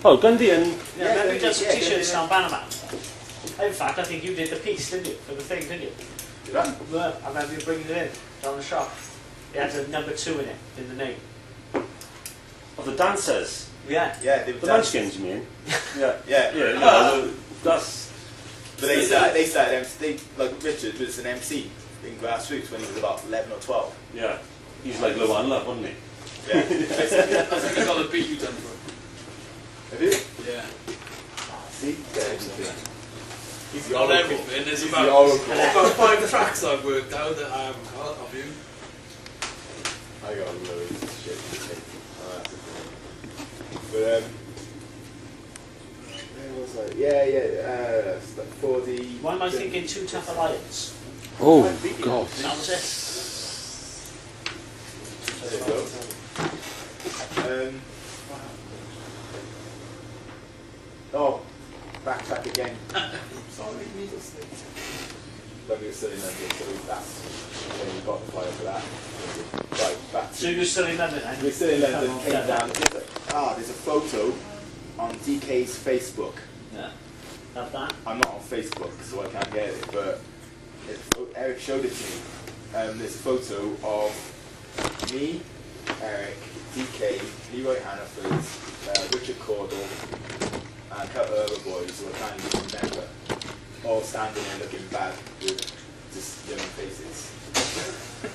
Oh, Gundy and... Yeah, remember you done some t-shirts on Bannerman? In fact, I think you did the piece, didn't you, for the thing, didn't you? Did I? Well, I remember you bringing it in, down the shop. It had a number 2 in it, in the name. Of the dancers? Yeah. Yeah, they were The Munchkins, you mean? Yeah. Yeah. Yeah, no, that's... But they started like Richard was an MC in Grassroots when he was about 11 or 12. Yeah. He's like Low and Love, wasn't he? Yeah. I think I got the beat you done for him. Have you? Yeah. See? He's got everything. There's He's about, the oracle. about 5 tracks I've worked out that I haven't got of you. I got loads of shit. But where was I? Yeah. For the. Why am I thinking Two Tough Alliance? Oh, God. That was it. There you go. Oh, backtrack again. Sorry, needle stick. When we were still in London, so that's when we got the flyer for that. Right, back to. So you're still in London then? We're still in London, Oh, came yeah. down. There's a photo on DK's Facebook. Yeah. Have that? I'm not on Facebook, so I can't get it, but Eric showed it to me. There's a photo of me, Eric, DK, Leroy Hannaford, Richard Cordell, and a couple of other boys who I can't even remember, all standing there looking bad with just young faces.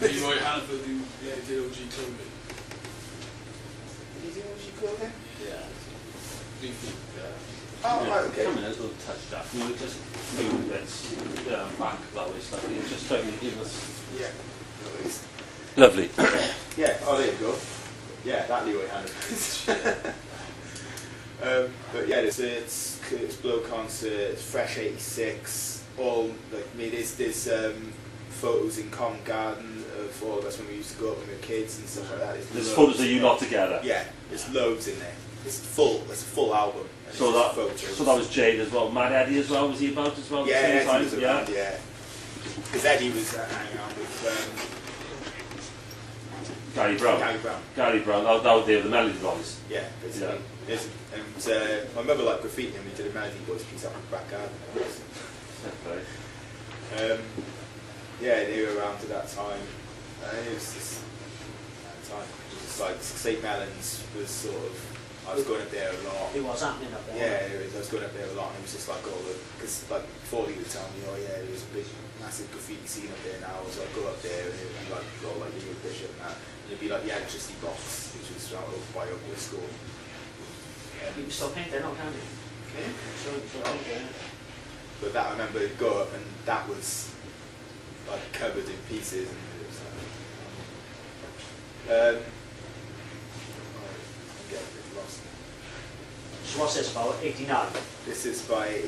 Leroy Hannaford who did OG clothing. Did he do OG clothing? Yeah. Oh, right, okay. Come in a little touch that. We were just moving bits back that way slightly. Just trying to give us... Yeah. Lovely. Yeah, oh, there you go. Yeah, that Leroy Hannaford. But yeah, it's Blow Concert, it's Fresh 86, all, like, me, there's photos in Covent Garden of all of us when we used to go up when we were kids and stuff like that. There's photos of you lot together. Yeah, there's loads in there. It's a full album. And So it's that, just so that was Jade as well. Mad Eddie as well, was he about as well? yeah, at the same Eddie time? was around, yeah. Because Eddie was hanging out with Gary Brown. Gary Brown. That was the Melody Boys. Yeah, basically. Yeah. And my mother liked graffiti and we did a Melody Boys piece up in the back garden. Okay. Yeah, they were around at that time. It was just, at the time, it was like St. Mellons was sort of, I was going up there a lot. It was happening up there. Yeah, I was going up there a lot and it was just like all the, because like before he would tell me, oh yeah, there was a big, massive graffiti scene up there now, so I'd go up there and it would be like, go like Leo Bishop and that. And it'd be like the electricity box, which was out over by Oakwood School. You can still paint there, not can you? Okay. So paint there. But that, I remember I'd go up and that was like covered in pieces and it was I'm getting a bit lost. So what's this about? 89? This is by,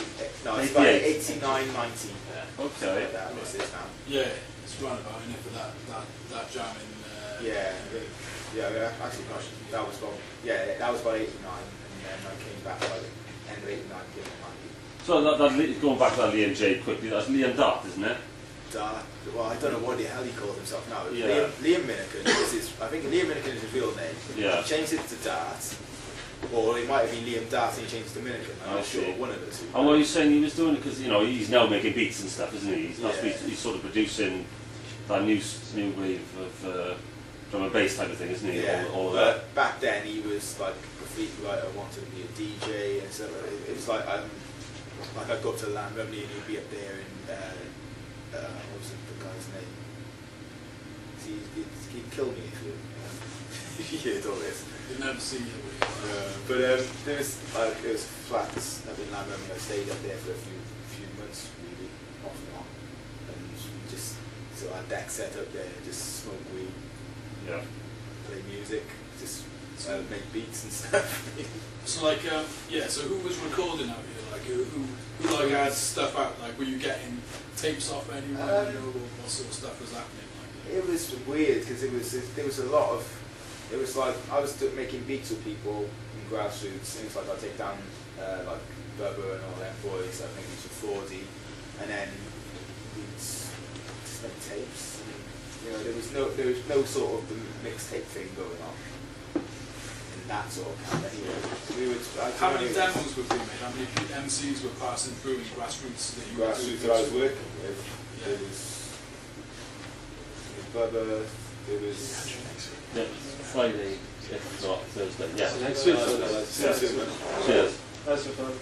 no, it's 88. by 89, 90. Okay. Like that, this is now. Yeah, it's roundabout in it for that jam in. Yeah, actually, gosh, that was about, yeah, that was by 89 and then I came back by the end of 89, beginning of 90. So that going back to that Liam J quickly, that's Liam Dart, isn't it? Well, I don't know what the hell he called himself now. Yeah. Liam Minikin is his, I think Liam Minikin is his real name. Yeah. He changed it to Dart, or it might have been Liam Dart and he changed it to Minikin. I'm I not sure, see. one of the two. And what are you saying he was doing? Because, you know, he's now making beats and stuff, isn't he? He's, Yeah. he's sort of producing that new wave of drum and bass type of thing, isn't he? Yeah, All of but that. back then he was like a graffiti writer, wanted to be a DJ and stuff. It was like I'd go up to Land Remedy and he'd be up there and what was the guy's name? He'd kill me if you heard all this. You'll never see it. But there was it was flats up in Land Remedy. I stayed up there for a few months really, off and on, and we just so our deck set up there, just smoke weed. Yeah. Play music, just make beats and stuff. So like, so who was recording out here? Like who like had stuff out? Like were you getting tapes off anyone? What sort of stuff was happening? Like, It was weird because there was a lot of, it was like I was making beats with people in Grassroots. Things like I'd take down like Bubba and all them boys. I'd make beats with 40, and then we'd just make tapes. You know, there was no sort of the mixtape thing going on in that sort of camp anyway. How many demos were being made? How many MCs were passing through in grassroots that you were doing? Grassroots that I was working with. Yeah. There was Bubba, there was... Yeah, Friday, if not Thursday. Yeah. Next week. Cheers. That's for fun.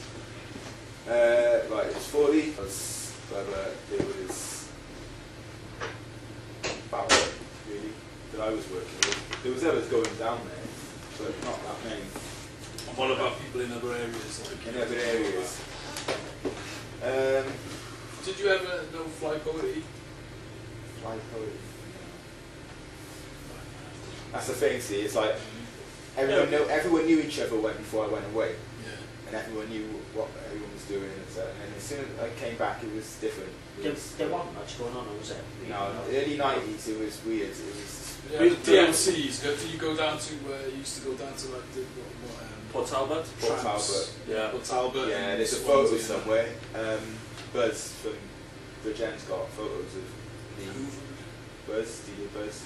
Right, it was 40, it was Bubba, it was Bauer, really, that I was working with. There was others going down there, but not that many. And what about people in other areas? Like In other areas. Did you ever know Fly Poetry? Fly Poetry. That's the thing, see, it's like everyone knew each other before I went away, Yeah. and everyone knew what everyone was doing, and so, and as soon as I came back, it was different. There wasn't much going on, was it? No, in the early 90s, it was weird. It was Yeah, the DLCs. Do you go down to you used to go down to like Port Talbot? Port Talbot. Yeah. Port Talbot. Yeah, and there's a Swansea. photo somewhere. Buzz from Bridgen's got photos of me. Buzz, DJ Buzz.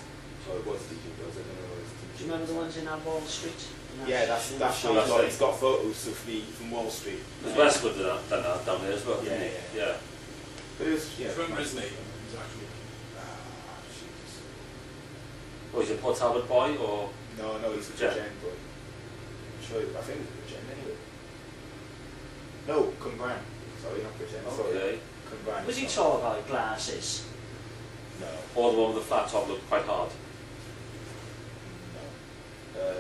Oh, it was DJ Buzz. I don't know what it was. Do you remember the ones in Wall Street? Yeah, that's what he's got photos of me from Wall Street. There's Westwood done that down there as well. Yeah, didn't he? yeah. Yeah. But it was, Do you remember his name? Exactly. Was it Port Talbot boy or? No, he's a Jen. Bridgen boy. Sure, I think it was Bridgen anyway. No, Cumbrain. Sorry, not Bridgen. Sorry. Okay. Cumbrain. Was he tall guy, glasses? No. Or the one with the flat top looked quite hard. No.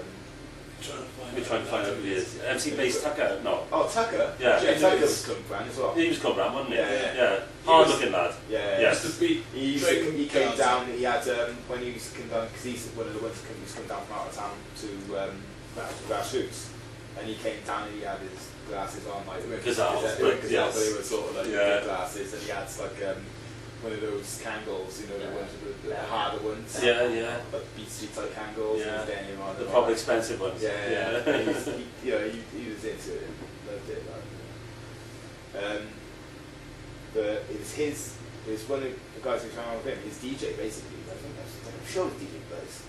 We're trying to find out who he is. MC Bass Tucker? No. Oh, Tucker? Yeah. Tucker was Cumbrain as well. He was Cobram, wasn't he? Yeah. Hard looking lad. Yeah. Yes. Just to beat He came down, he had, when he used to come down, because he's one of the ones who used to come down from out of town to Grassroots, and he came down and he had his glasses on, like, Gazelles, but yes. they were sort of like Yeah. big glasses, and he had like one of those Kangles, you know, the ones with the harder ones. Yeah, yeah. Like Beat Street type Kangles, Yeah. and then on The proper expensive ones. Yeah. He was into it, loved it. Like, but it was one of the guys who came out with him, his DJ basically. I think I'm sure it was DJ Buzz.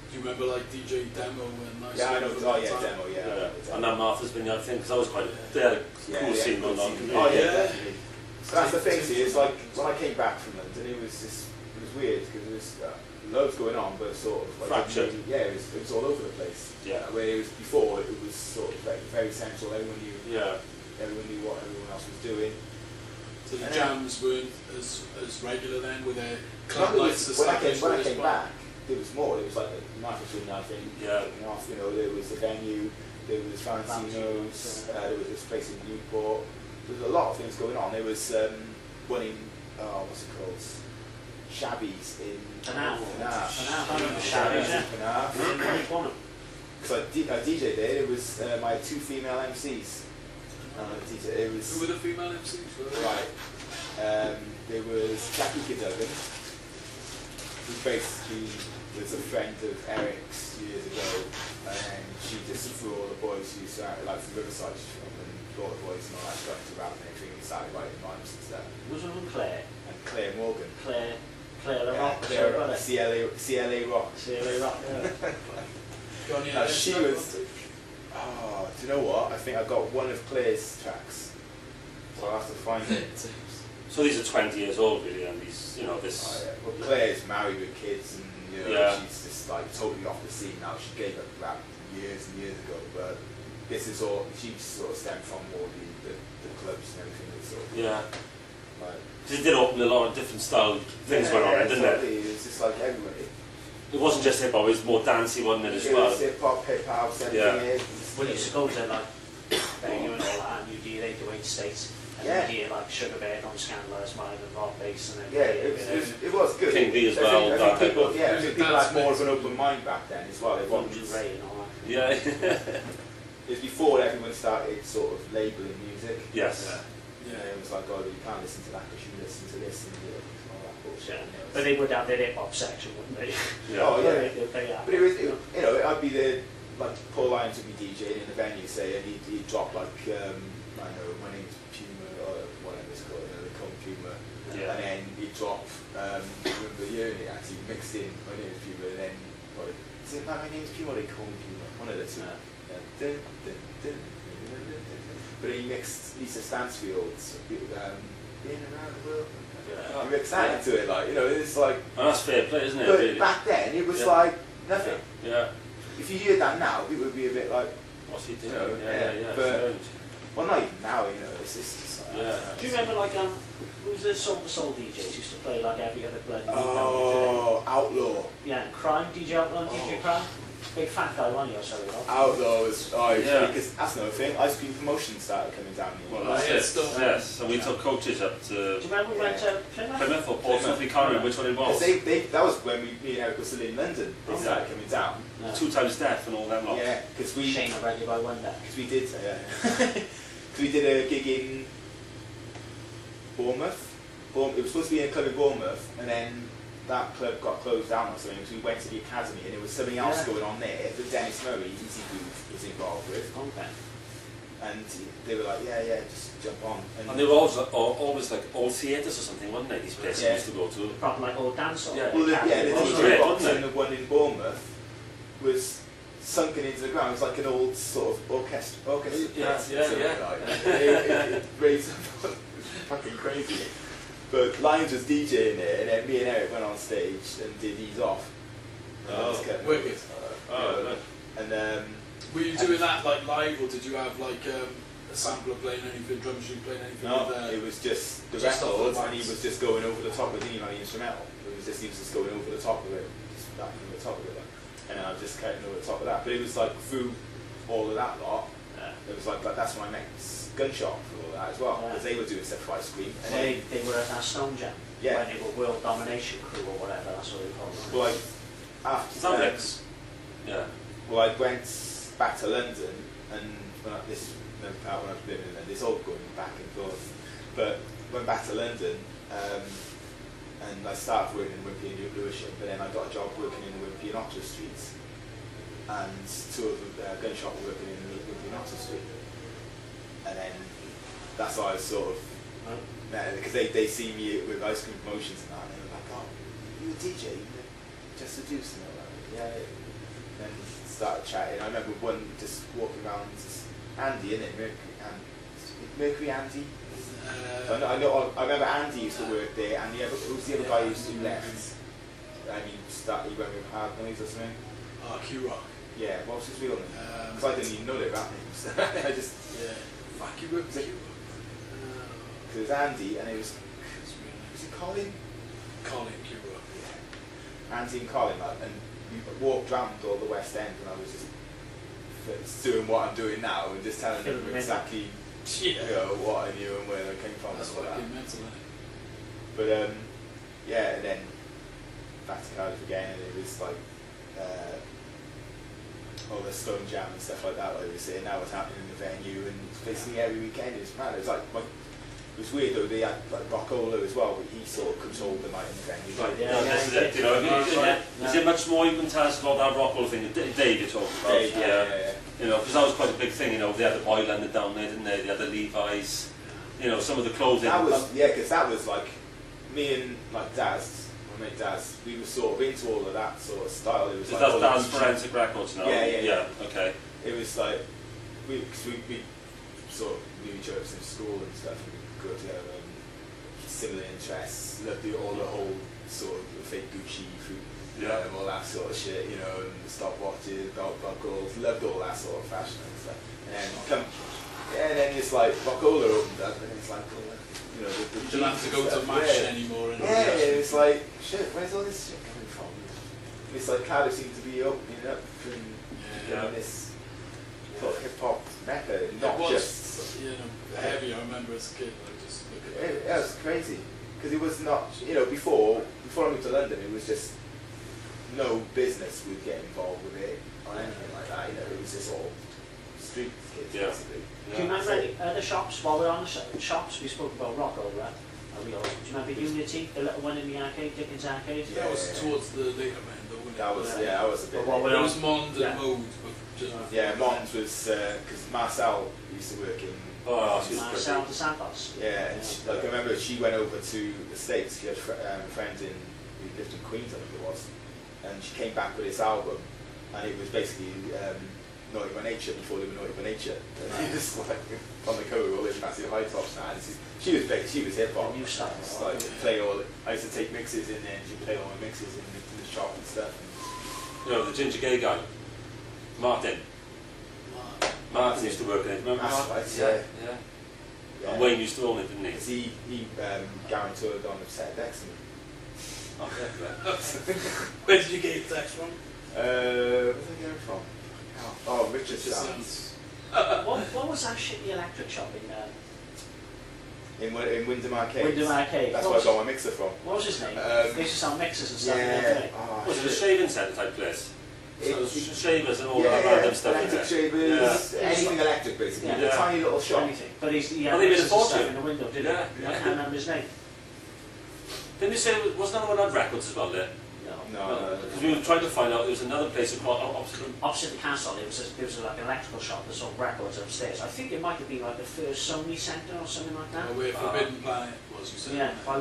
Do you remember like DJ Demo and Nice? Yeah, I know. Demo Oh, at yeah, that time? Demo, yeah. Yeah. And that Martha's Vineyard thing, because I was quite, they had a cool scene going on. Oh, yeah, Yeah. definitely. So that's the thing, see, it's like when I came back from London, it was weird because there was loads going on, but sort of like Fractured. Yeah, it was all over the place. Yeah. Where it was before, it was sort of like very central. Everyone knew Yeah. what everyone else was doing. So the jams weren't as regular then, with their When club lights I established. came back, there was more. There was like the Martha's Vineyard thing Yeah. kicking off. You know, there was the venue, there was Valentino's, there was this place in Newport. There was a lot of things going on. There was one in what's it called? Shabby's in Panache. Panache. I remember Shabby's, yeah. Panache. Because I DJ there. It was I had 2 female MCs. DJ. It was Who were the female MCs? right. There was Jackie Cadogan, who basically was a friend of Eric's years ago, and she just threw all the boys who used to like from Riverside, she's from, and all the boys and all that got into rap and everything, and started writing rhymes and stuff. Was one of them Claire? And Claire Morgan. Claire LaRock. CLA Rock. CLA Rock, yeah. Johnny Now she was. Oh, do you know what? I think I got one of Claire's tracks, so I'll have to find it. So these are 20 years old really, and these, you know, this... Oh, yeah. Well, Claire's married with kids, and you know, Yeah. she's just like totally off the scene now. She gave up rap years and years ago, but this is all. She sort of stemmed from all the clubs and everything. That sort of, Yeah. like, It did open a lot of different style things went on, didn't it? It was just like everybody. It wasn't just hip hop, it was more dancey, wasn't it, as well? was hip hop, house, Yeah. everything. When you used to go to like venue and all that, and you'd hear 808 States, and Yeah. you'd hear like Sugar Bear, Non Scandalised Mind, and Rock Bass, and then Yeah, it was good. King B as I well, think that people, type of- yeah, I think people had more of an open mind back then as well. Everyone Ronald was, Ray and all that. Yeah. it was before everyone started sort of labelling music. Yes. Yeah, it was like, oh, you can't listen to that because you listen to this and all that bullshit. Yeah. But they would have their hip hop section, wouldn't they? Yeah. Oh, yeah. They are. But it was, you know, I'd be there, like Paul Lyons would be DJing in the venue, say, and he'd drop like, I don't know, my name's Puma, or whatever it's called, you know, they call him Puma. Yeah. And then he'd drop, remember the year actually mixed in, my name's Puma, and then, what, is it my name's Puma or they call me Puma? One of the two. But he mixed Lisa Stansfield's "Been Around the World." Yeah. He mixed that into it, like, you know, it's like. And that's fair play, isn't it? But Really? back then, it was Yeah. like nothing. Yeah. If you hear that now, it would be a bit like, What's he doing? You know, Yeah. but- Sound. well, not even now, you know, it's just like. Yeah. Do you remember like who was the soul DJs used to play like every other bloody week? Oh, Outlaw. Yeah, Crime, DJ Outlaw, DJ Oh. Crime. Big fat guy, wasn't he, or something? Right? Outlaw was, Yeah. because that's another thing. Ice cream promotion started coming down here. Well, that's Yeah, it. still- Yes. And we took coaches up to Do you remember we went to Plymouth? Plymouth or Portsmouth. We can't remember which one it was. That was when me and Eric were still in London. They started coming down. No. 2 times death and all that lot. Yeah, because we Shane already by one day. we did because we did a gig in Bournemouth. It was supposed to be in a club in Bournemouth, and then that club got closed down or something. So we went to the academy, and there was something else Yeah. going on there that Dennis Murray, Easy Groove, was involved with, Okay. and they were like, yeah, just jump on. And they were always like old theatres or something, wasn't they? These places we Yeah. used to go to. Proper like old dance hall. Yeah. Well, the wasn't DJ it? box Wasn't it? and the one in Bournemouth was sunken into the ground. It was like an old sort of orchestra. Yeah. Like, it raised up. It was fucking crazy. But Lions was DJing there, and then me and Eric went on stage and did Ease Off. And Oh, I just kept- wicked. And Were you doing that like live, or did you have like a sampler playing anything, drum machine playing anything? no, with, it was just the just off the records, and he wax. was just going over the top of it, you know, the instrumental. He was just going over the top of it, just back over the top of it. And I was just cutting over the top of that. But it was like through all of that lot, it was like that's when I met Gunshot for all that as well, because they were doing stuff for Ice Cream. And Well, then, they were at that Stone Jam. Yeah. When they were World Domination Crew or whatever, that's what they called them. well, like, after Sandvix. Yeah. well, I went back to London, and this is the part when I was living in London, it's all going back and forth. But went back to London, and I started working in Wimpy and Lewisham, but then I got a job working in the Wimpy and Oxford Streets, and two of the Gunshot were working in the Wimpy and Oxford Street. And then that's how I sort of met, because they see me with Ice Cream Promotions and that, and they were like, oh, you a DJ? Just a deuce, and they were like, yeah. And started chatting. I remember one just walking around, Andy, innit? Mercury Andy? I remember Andy used to work there, and who's the other guy who left? And he went with Hard Noise or something. Q-Rock. Yeah, what was his real name? Because I didn't even know their rap names. I just... Yeah. Fuck you, Q-Rock. Because it was Andy, and it was it Colin? Colin Q-Rock. Yeah. Andy and Colin, like, and we walked around all the West End, and I was just doing what I'm doing now, and just telling them exactly you know, what I knew and where I came from. That's and all that. fucking mental, isn't it? But yeah, and then back to Cardiff again, and it was like all the Stone Jam and stuff like that, like we were saying. Now was happening in the venue, and basically every weekend it was mad. It was like it was weird though. They had like Rockola as well, but he sort of controlled the night in the venue. Right, Yeah, this is yeah, it, you know, yeah. is there much more you can tell us about that Rockwell thing? Dave you're talking about? Dave, yeah. You know, because that was quite a big thing, you know, they had the Boylander down there, didn't they? They had the Levi's, you know, some of the clothing. That was because that was like me and like Daz, my mate Daz. We were sort of into all of that sort of style. It was Is like that all Dan's the- Forensic Records now? Yeah. Okay. It was like we sort of knew each other since school and stuff, and we grew up together. And similar interests, loved all the whole sort of fake Gucci fruit. All that sort of shit, you know, and stopwatches, belt buckles, loved all that sort of fashion and stuff. And then it's like Rockola opened up, and it's like, you know, the You don't have to go to stuff. match anymore. And It's like, shit, where's all this shit coming from? It's like Cardiff seems to be opening up and Yeah. this sort of hip hop mecca, It not was, just. you know, heavy. I remember as a kid, like just look at It was crazy because it was not, you know, before I moved to London, it was just no business would get involved with it or anything like that. You know, it was just all street kids basically. Do you remember any other shops, while we're on the shops, we spoke about Rockola, right? Do you remember Unity, the little one in the arcade, Dickens Arcade? Yeah. That was towards the later end, though, wasn't it? That was I was a bit. But what It was Mond Yeah. and Mode, but just Yeah, Mons was because Marcel used to work in. Oh, she was Marcel pretty. de Santos. Yeah, and she, like I remember she went over to the States. She had friends who lived in Queens, I think it was, and she came back with this album, and it was basically Naughty by Nature before they were Naughty by Nature. And I just like on the cover all those massive high tops now. And she was big, she was hip hop. New style. It's like play all. I used to take mixes in there and she'd play all my mixes in the shop and stuff. You know, the ginger gay guy, Martin. Martin used to work in it. Remember That's Martin? right, yeah. Yeah. Yeah. And Wayne used to own it, didn't he? Because he guaranteed on the set of Dexter. Oh, yeah. Where did you get your text from? Where's I getting from? Oh, Richard Sounds. What was that shitty electric shop in in Wyndham Arcade. Wyndham Arcade? That's where I got my mixer from. What was his name? They used to sell mixers and stuff. Yeah. Was it a shaving centre type place? So it was shavers and all yeah, that random stuff in electric there. shavers, Yeah. anything electric basically. Yeah. A tiny little shop. Anything. But he Well, had they made a mixers and stuff fortune. in the window, didn't Yeah, he? yeah. I can't remember his name. Didn't you say, wasn't another one had records as well there? No. Because we were trying to find out, there was another place called opposite. Opposite the castle, there was like an electrical shop that sold records upstairs. I think it might have been like the first Sony Centre or something like that. Where Forbidden Planet was, you said? Yeah, by I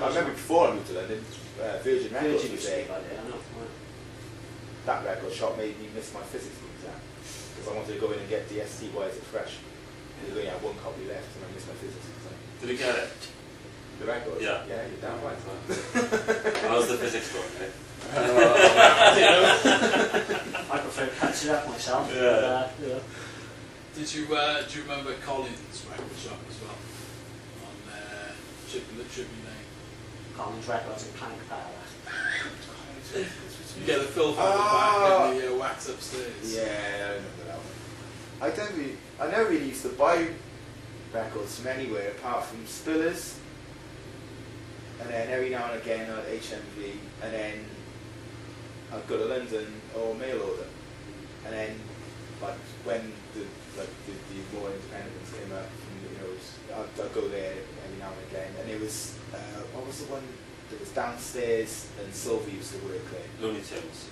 remember before I moved to London, Virgin Records Virgin was used to be there. like that, I know. That record shop made me miss my physics exam because I wanted to go in and get DST Why Is It Fresh. And we only had one copy left and I missed my physics exam. Did you get it? The record? Yeah. Yeah, you're damn right. How's the physics going, eh? I prefer to catch it up myself. Yeah. But, yeah. Do you remember Collins' record shop as well? On Chippy Lane. Collins Records and Clank Power. You get the filth out the back and the wax upstairs. Yeah, I remember that one. I never really used to buy records from anywhere apart from Spillers, and then every now and again at HMV, and then I'd go to London or mail order, and then like when the more independent ones came up, I'd go there every now and again, and it was what was the one that was downstairs and Sylvie used to work there? Looney Tunes.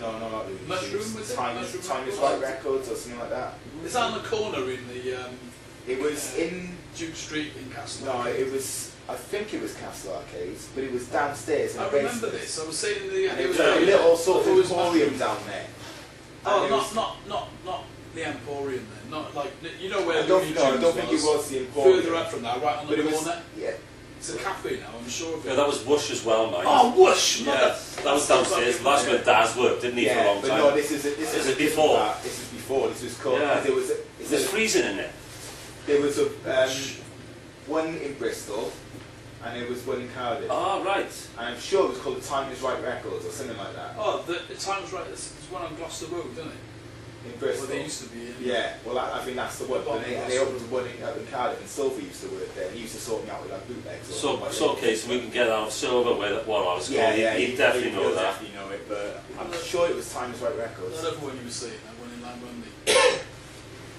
No, not Looney Tunes. Mushroom, was it? Timeless Mushroom Right Records or something like that. Is that on the corner in the It was in. Duke Street in Castle? No, it was. I think it was Castle Arcades, but it was downstairs in I the remember basement. this. I was saying the. And it was like a little sort of Always emporium mushroom. down there. Oh, And it was- not the Emporium then. Not like where I don't Looney know. I Tunes don't think it was the emporium. Further up from that, right on But the it was. corner. Yeah. It's a cafe now. I'm sure of it. Yeah, that was Whoosh as well, mate. Oh, Whoosh! Yeah, that was downstairs. That's where Daz worked, didn't he, for a long but time? no, this is Is it before? This is before. This was called. Yeah. There was. There's freezing in it. There was a one in Bristol, and there was one in Cardiff. Ah, right. And I'm sure it was called the Time Is Right Records or something like that. Oh, the Time's Right. It's one on Gloucester Road, isn't it? In Bristol. Well, they used to be in. Yeah, well, I think that's the one. Bob And they opened one up in Cardiff, and Sylvie used to work there, and he used to sort me out with like bootlegs. Or something like that. Okay, so we can get out of Silver where what I was called. Yeah, He'd definitely know he'll that. definitely know it, but I'm sure it was Times Right Records. That other one you were saying, that one in Langrundy.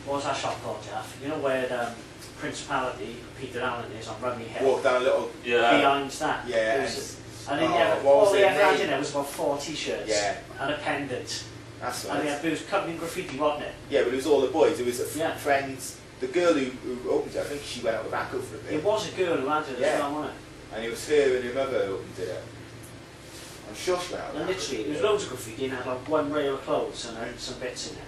What was that shop called, Jeff? You know where the Principality, Peter Allen is on Rumney Hill? Walk down a little. Yeah. Behind that. Yeah. There was and then Oh, you have, what was all they their ever had name? in there was about 4 t-shirts Yeah. and a pendant. That's And right. it was covered in graffiti, wasn't it? Yeah, but it was all the boys. It was a Yeah. friends. The girl who opened it, I think she went out with Akko for a bit. It was a girl who had it Yeah. as well, wasn't And it was her and her mother who opened it. I'm sure she went out it? with And Akko literally, for a it was bit. loads of graffiti and it had like one rail of clothes and then some bits in it.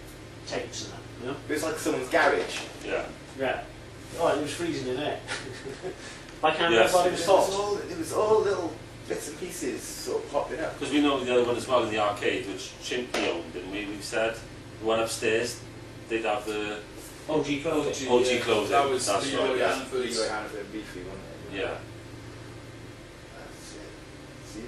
Tapes and that, you know? It was like someone's garage. Yeah. Yeah. Oh, it was freezing in there. I can't Yes. remember what it was called. It was all little bits and pieces sort of popping up. Because we know the other one as well in the arcade, which Chimpy owned, didn't we? We said the one upstairs, they'd have the OG clothing. OG clothing. That was That's Leroy right. Yeah, Hannaford's. Leroy Hannaford and Beefy, wasn't it? Yeah. That's it. See,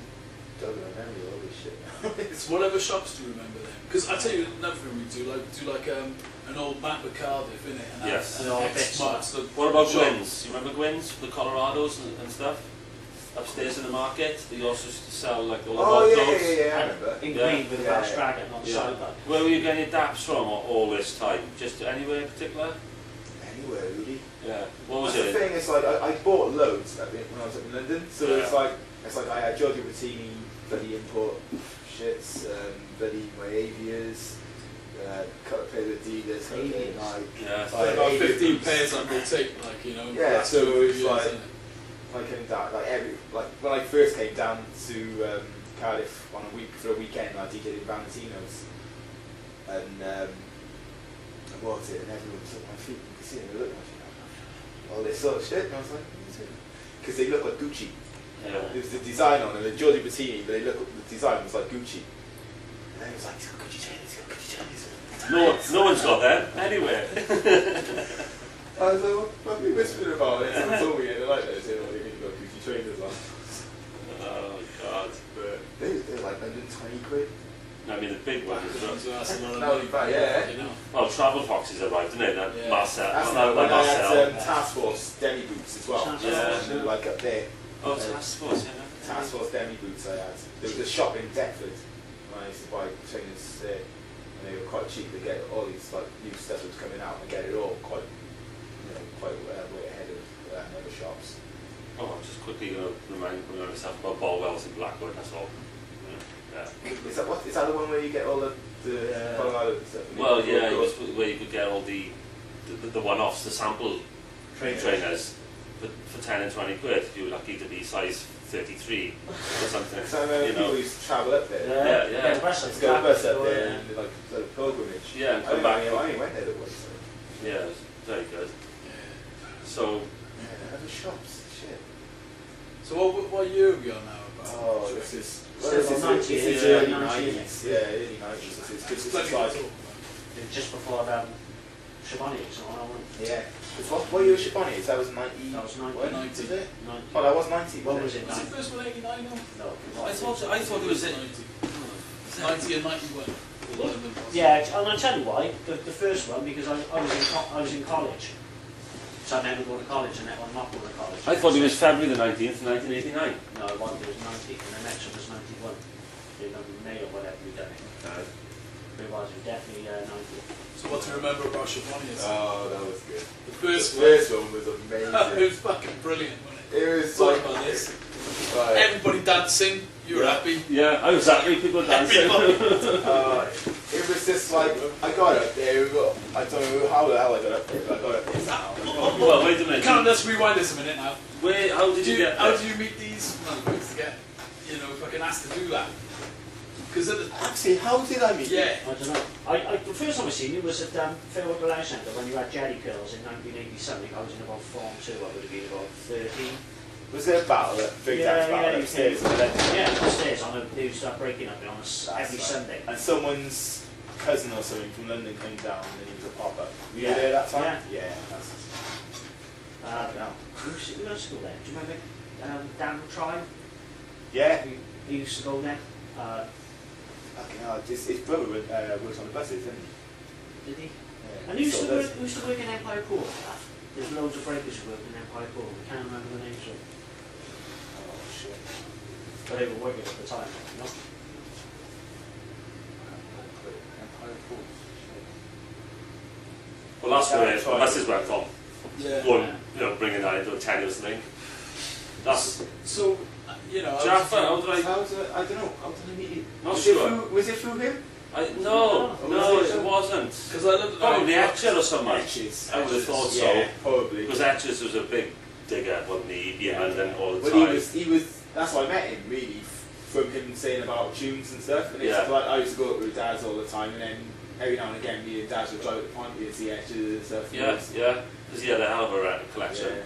don't remember all this shit. It's whatever shops do you remember them? Because I tell you another thing we do like an old map of Cardiff, innit? And Yes. And all X bits marks the What about shop. Gwynn's? You remember Gwynn's, the Colorados and stuff? Upstairs in the market, they also used to sell like all the Oh, hot yeah, dogs. I remember. In Yeah. green with a Yeah, Welsh yeah. dragon on the Yeah. side. But Where were you getting your daps from all this time? Just anywhere in particular? Anywhere, really. Yeah. What was That's it? the thing, it's like, I bought loads when I was up in London, so Yeah. it's like I had Giorgio Rottini, bloody import shits, bloody my Avias, cut a pair of Adidas, cut a pair of Nike. Yeah. Like, About Avias. 15 pairs on the tape, like, you know. Yeah, that's so over it's years, like- isn't it? I came down, like when I first came down to Cardiff for a weekend, I DJed in Valentino's, and bought it, and everyone was at my feet. You could see them, they looked at my feet. All this sort of shit, and I was like, because they look like Gucci. Yeah. There was the design on them, the Giorgio Bettini, but the design was like Gucci. And then it was like, he's got Gucci trainers, he's got Gucci trainers. No one's got them anywhere. I was like, what are you whispering about? And someone told me, and they're like, they what do you mean you've got Gucci trainers on? Oh God. But they're like 120 quid. I mean, the big one is So that's a lot of No, money. but yeah. You know. well, travel foxes arrived, didn't they? That Yeah. Marcel. That's well, like when I Marcel. had Task Force demi boots as well. Yeah. They were like up there. Oh, task force, yeah. Task Force demi boots I had. There was a shop in Deptford when I used to buy trainers there, and they were quite cheap. They get all these like new stuff that was coming out and get it all quite, way ahead of other shops. Oh, I'm just quickly going to remind myself about Bolwell's in Blackwood, that's all. Yeah. Is that the one where you get all the Colorado stuff? Well, yeah, it was where you could get all the one-offs, the sample trainers for 10 and 20 quid. If you were lucky to be size 33 or something. So I remember you know. people used to travel up there. Yeah. Let's go bus up there and do, like a pilgrimage. Yeah, and I come back. only went there once. So. Yeah, it was very good. So, Yeah, other shops, shit. So what year are we on now? About Oh, this is Still early 90s, 90s. Yeah, early 90s. It's Plenty like, to talk Just before Shabani or something. yeah. What year was Shabani? That was 90. That was 90. What? 90. Was it? 90. Oh, that was 90. What was it? Was it first one 89 though? No. I thought it was in 90. 90 and 91. One of them was. Yeah, and I'll tell you why. The first one, because I was in college. So I never go to college, and that one not going to college. I thought it was February the 19th, 1989. No, it wasn't. It was 90, and the next one was 91. In May or whatever we done it. But it was definitely 90. So what do you remember about Shabani? Oh, that was good. The first The first one was amazing. it was fucking brilliant, wasn't it? It was Talk like about this. Right. Everybody dancing, you were happy. Yeah, I was happy, people dancing. It was just like I got up there. I don't know how the hell I got up there, but I got up there. Well, wait a minute. Let's rewind this a minute now. How did you get How there? did you meet these motherfuckers to get, fucking asked to do that? Because Actually, how did I meet you? yeah. I don't know. The first time I seen you was at Fairwood Ballet Centre when you had Jerry Curls in 1987. I was in about Form 2, I would have been about 13. Was there a battle, a big dance battle upstairs? Yeah, upstairs on a, they used to start breaking up on every Sunday. And someone's cousin or something from London came down and he was a pop-up. Were you Yeah. there that time? Yeah. That's Who went to school there? Do you remember Dan Tribe? yeah. He used to go there. Fucking hell, his brother works on the buses, didn't he? Did he? Yeah. And he used So to does. work in Empire Court. There's loads of breakers who work in Empire Court. I can't remember the names of them. Oh shit. But they were working at the time, you know? Empire Court. Well, that's where the buses went from. Yeah. Going, bringing that into a tenuous link. That's So, Jaffa. How did I? I don't know. How did I meet you? Not was sure. Was it through him? No, was it? it wasn't. because I lived Probably Etcher or something. Etches. I would have thought so. Yeah, probably. Because Etchers was a big digger, wasn't he? He'd be in London all the Well, time. he was. That's why I met him, really, from him saying about tunes and stuff. And it's Yeah. like I used to go up with Daz all the time, and then every now and again, me and Daz would drive at the pint and see Etches and stuff. Yeah, yeah. Because he had a hell of a record collection. Yeah.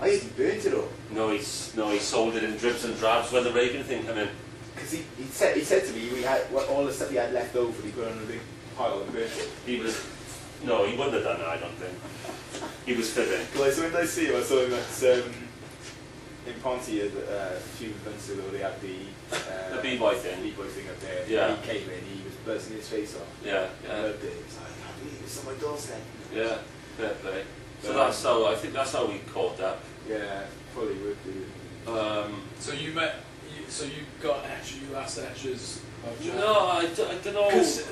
I even burnt it all. No, he sold it in drips and drabs when the Reagan thing came in. Because he said to me, we had all the stuff he had left over, he put it on a big pile and burnt it. He wouldn't have done that, I don't think. He was fibbing. Like, so when I see him, I saw him at in Ponty a few months ago. They had the B-boy thing. B-boy thing up there. Yeah. And he came in, he was buzzing his face off. Yeah, I yeah, loved it. He was like, I can't believe it's on my doorstep. yeah. Fair play. So Yeah. I think that's how we caught up. Yeah, probably would do. So you got Etcher, you asked Etchers about Jaffa. No, I don't know. Because,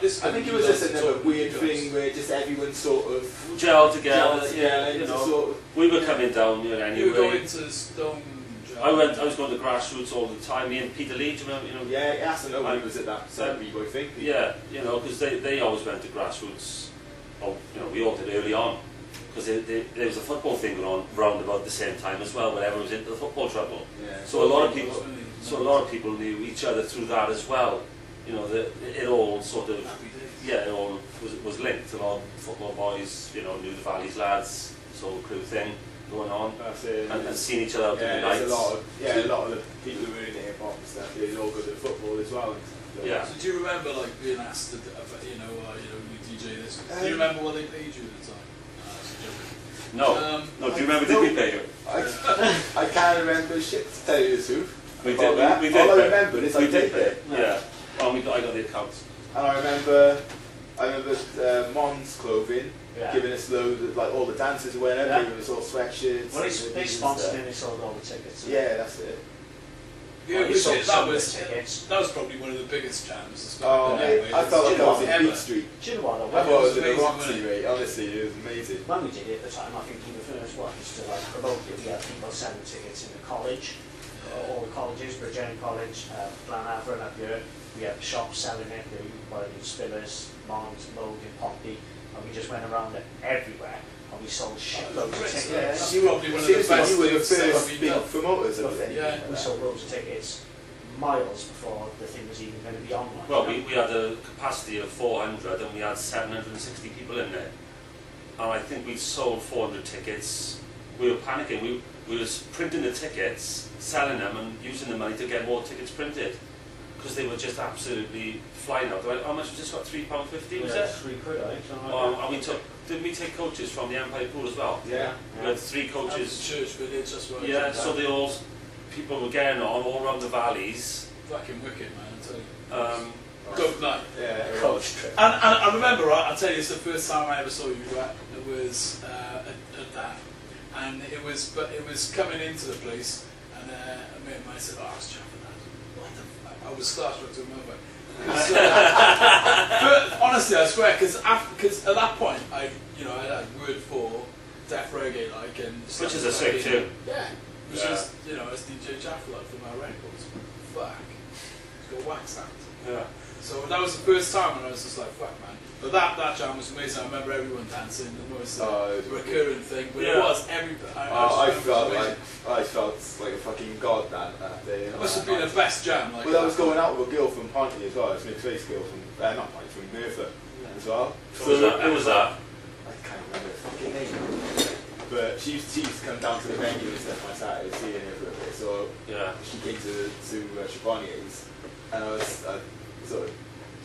this. I think it was just another weird thing where just everyone sort of Gel together, gelled yeah, and you just know. sort of, We were coming down here anyway. You were going to Stone. I was going to grassroots all the time. Me and Peter Lee, do you remember? You know. yeah, asked him when he was at that B-boy thing. Yeah, because they always went to grassroots. Oh, we all did early on. Because there was a football thing going on round about the same time as well, where everyone was into the football trouble. Yeah. So a lot of people knew each other through that as well. you know, it all sort of, Happy days. yeah, it all was linked. A lot of football boys, you know, knew the Valley's lads, sort of crew thing going on, That's it. and seeing each other out Yeah, every there's night. a lot of the people who are in hip hop and stuff, they all go to football as well. Yeah. So do you remember like being asked, to, you DJ this? Do you remember what they paid you at the time? That's a joke. No, do you remember did we pay you? I can't remember shit to tell you the truth. We about did. that. We did. All I pay. remember is I We did did it. pay. Yeah. Oh, I got the accounts. And I remember Mon's clothing Yeah. giving us loads of, like, all the dancers went up, Yeah. giving us all sweatshirts. Well, and they hoodies sponsored and and they sold all the tickets. stuff. Yeah, that's it. Yeah, Well, you sold that some of was the tickets. that was probably one of the biggest jams. Oh, mate, I felt like I was in ever. Beat Street. Do you know what? I Though, thought I was in the amazing, Roxy, wasn't mate. Honestly, it was amazing. when we did it at the time, I think we were the first ones to like promote it. We had people selling tickets in the college, all the colleges, Bridgend College, Glenavon up here. We had shops selling it. We were in Spillers, Mons, Logan, Pompey, and we just went around it everywhere. And we sold shitloads of great. tickets. That's You were, probably one of the seriously, best you were the things that first we've big done. promoters of anything Yeah, like We that. sold loads of tickets miles before the thing was even going to be online. Well, we had a capacity of 400 and we had 760 people in there. And I think we sold 400 tickets. We were panicking. We were printing the tickets, selling them and using the money to get more tickets printed. Because they were just absolutely flying out. Like, how much was this? What, £3.50 was it? £3, I think. Something like that. And didn't we take coaches from the Empire Pool as well? Yeah. We had 3 That coaches. was Church Village, that's what Yeah, I so they all, people were getting on all around the valleys. fucking wicked, man, I tell you. Um, Good night. Yeah, it Coach was. trip. And I remember, right, I'll tell you, it's the first time I ever saw you, right? It was at that, and it was coming into the place, and a mate of mine said, "Oh, it's Jaffa, that." What the fuck? I was starstruck to remember. But honestly, I swear, because at that point, I had word for death reggae, like, and Which is a sick tune. Yeah, which Yeah. is as DJ Jaffa, like, for my records. Fuck, it's got wax sound. yeah. So that was the first time when I was just like, fuck, man. But that jam was amazing. I remember everyone dancing. It was Oh, a it was recurring thing, but Yeah. it was every. I just felt remember it was like a fucking god that day. amazing. It must have been the best jam. Like, Well, I was going out with a girl from Ponty as well. It's mixed race girl from not Ponty, from Merthyr as well. Who was that? I can't remember her fucking name. But she used to come down to the venue and stuff on Saturday, seeing her for a bit. So Yeah. she came to Charbonnier's, and I was sort of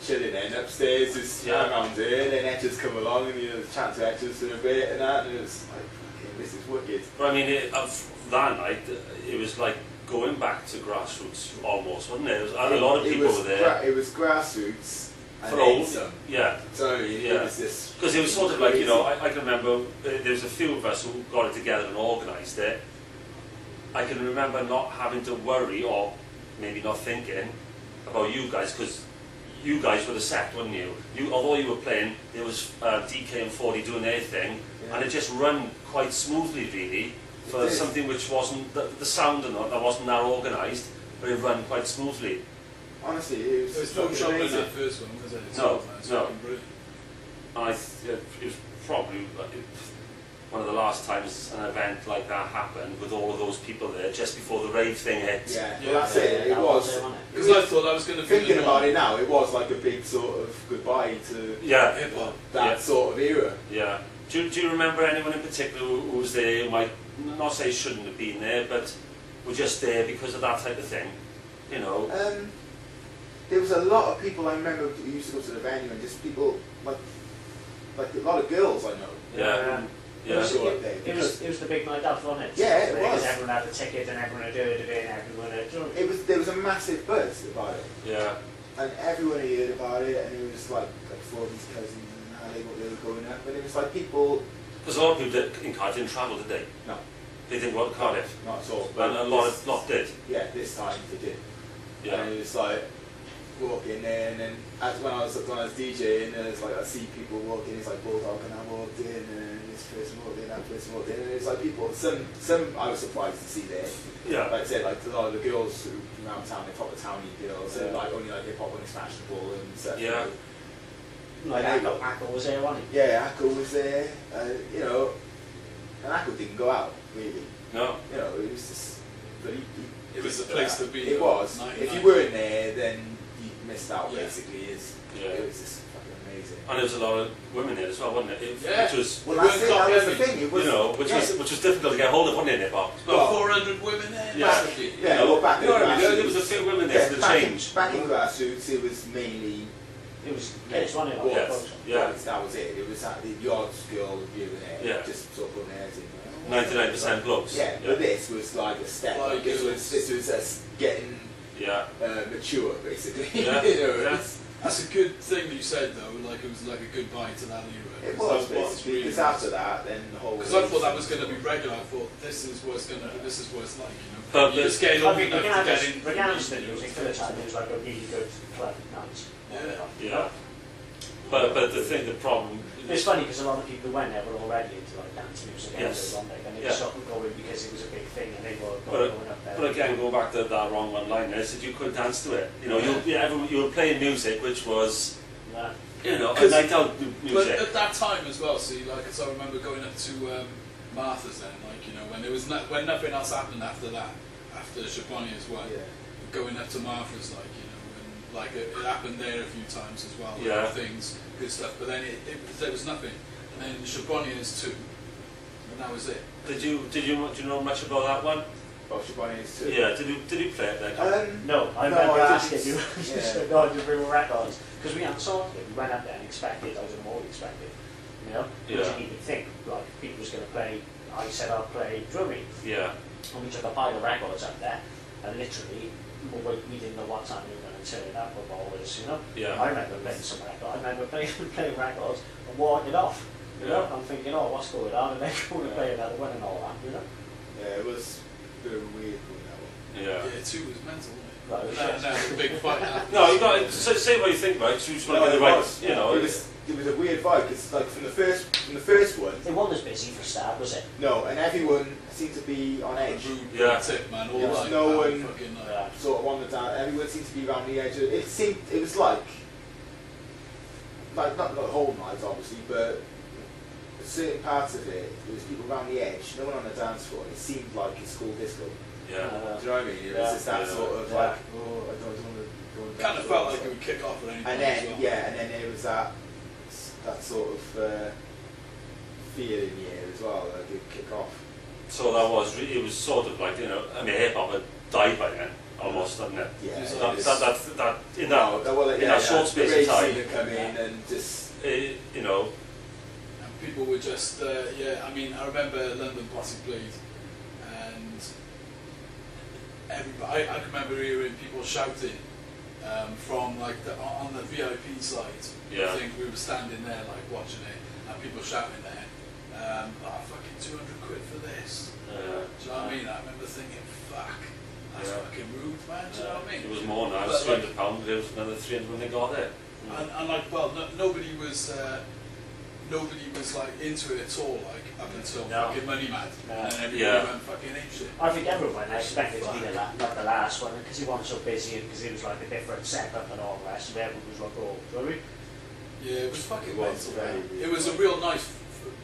chilling in upstairs, just Yeah. around there. And then Etchers come along and chat to Etchers for a bit and that, and it was like, fucking, this is wicked. But I mean, that night, it was like going back to grassroots almost, wasn't it? It was, and a lot of people were there. It was grassroots and For then all- some. Yeah. So it Yeah. was this. Because it was sort of like, I can remember there was a few of us who got it together and organised it. I can remember not having to worry, or maybe not thinking, about you guys, because you guys were the set, weren't you? Although you were playing, there was DK and 40 doing their thing, Yeah. and it just run quite smoothly, really, for It did. something which wasn't, the sound and that wasn't that organised, but it ran quite smoothly. Honestly, it was. There was no fucking trouble in amazing. that first one, was there? No, It's no. fucking brilliant. And it was probably one of the last times an event like that happened with all of those people there just before the rave thing hit. Yeah, Yeah. well, that's it. It That was. it, wasn't it? Because I thought I was going to be Thinking about it now, it was like a big sort of goodbye to Yeah, hip hop. that Yeah. sort of era. yeah. Do you remember anyone in particular who was there who might not say shouldn't have been there, but were just there because of that type of thing? You know? There was a lot of people I remember who used to go to the venue, and just people like a lot of girls I know. Yeah. It was, Sure, it was the big night out, wasn't it? Yeah, it Because was. everyone had the ticket and everyone had heard of it and everyone had... There was a massive buzz about it, Yeah. and everyone heard about it, and it was like for these cousins and how they were growing up, and it was like people. Because a lot of people in Cardiff didn't travel, did they? No. They didn't go to Cardiff. Not at all. And a lot did. Yeah, this time they did. Yeah. And it was like walking there, and then when I was DJing, and it's like I see people walking. It's like Bulldog, and I walked in, and this person walked in, that person walked in, and it's like people. Some I was surprised to see there. Yeah. Like I said, like a lot of the girls who around town, they proper towny girls, and Yeah. like only like hip hop when it's fashionable and stuff. Yeah. Like Akko was there, wasn't he? Yeah, Akko was there. And Akko didn't go out really. No. It was just. But It was the place to be. It was. Night, If night. you weren't there, then missed out Yeah. basically is Yeah. it was just fucking amazing. And there was a lot of women there as well, wasn't it? Yeah. Which was, Well, that's it. That was the thing. It was, you know, which was difficult to get hold of, wasn't it, in hip hop? About 400 women there. Yeah. Massively. Yeah, well, back You know what I mean? in There was a few women there yeah, for the back change. back in grassroots, it was mainly. It was it's one of Yes. those. Yeah. That was it. It was that the yards girl viewing it. Yeah. Just sort of putting theirs in. 99% blokes. Yeah, but this was like a step. Like this it was was- us getting Yeah. mature, basically. Yeah. You know, Yeah. That's a good thing that you said though. Like it was like a goodbye to that era. it 'Cause was that what's basically really because nice. after that, then the whole. Because I thought that was going to be regular. I thought this is what it's like, you know. But you just get I old think enough to get in. regardless of the music for the time, it was like a really good club night. Yeah. But the thing, the problem. It's funny because a lot of people who went there were already into like dance music and Yes. one day, and they Yeah. stopped going because it was a big thing and they were But- going up there. But again, go back to that wrong one line there, said you couldn't dance to it. You know, you were playing music which was, Yeah. you know, a 'Cause- night out But music. at that time as well, see, like, 'cause I remember going up to Martha's then, like, you know, when there was when nothing else happened after that, after Shabani as well, Yeah. going up to Martha's, like, you know, and like it happened there a few times as well, Yeah. like, things, good stuff. But then there was nothing, and then Shabani's too, and that was it. Do you know much about that one? Oh, Shabani's too. Yeah. Did you play it then? No, I No, remember I asking just- you. yeah. No, I just bring records because we hadn't sorted it. We went up there and expected. I was more expected. You know, we Yeah. didn't even think like people was going to play. I said I'll play drumming, Yeah. and we took a pile of records up there, and literally we didn't know what time we were going to turn up or what was, you know. Yeah. I remember playing some records. I remember playing records and walking off. You know, Yeah. I'm thinking, oh, what's going on? And then going to play another one and all that. You know. Yeah, it was a bit of a weird one, that one. Yeah. Yeah, two was mental, wasn't it? Right, That was a big fight. No, you got to say what you think, right? 'Cause you just want to get the right, you know. It was a weird vibe because like from the first one, It wasn't as busy for a start, was it? no, and everyone seemed to be on edge. Yeah. Tip, man. All There was like no that, one- fucking like. Yeah. Sort of on the down. Everyone seemed to be around the edge. It was like not the whole night, obviously, but certain parts of it, there was people around the edge, no one on the dance floor. It seemed like a school disco. Yeah. Do you know what I mean? It was Yeah. just that Yeah. sort of Yeah. like, oh, I don't want to go and Kind dance of floor. felt like it would kick off at any point And as then well. yeah, and then there was that sort of fear in the air as well, like it kick off. So that was it was sort of like, you know, I mean, hip hop had died by then almost, hadn't it? Yeah, So it was- That in that well, in that short space of time, to come in and just you know, And people were just, yeah, I mean, I remember London Posse played, and everybody, I can remember hearing people shouting from like on the VIP side. Yeah. I think we were standing there like watching it, and people shouting there, oh, fucking 200 quid for this. Do you know what I mean? I remember thinking, fuck, that's Yeah. fucking rude, man. Do you know what I mean? it was more now. It But, was like- £300. It was another 300 when they got it. And like, well, nobody was like into it at all, like up until No. fucking Money Mad, No. and then everybody Yeah. went fucking apeshit. I think everyone expected to be not the last one because he wasn't so busy and because it was like a different setup and all the rest. And everyone was like, oh, do you know what I mean? Yeah, it was fucking It was mental. very Man. weird. It was a real nice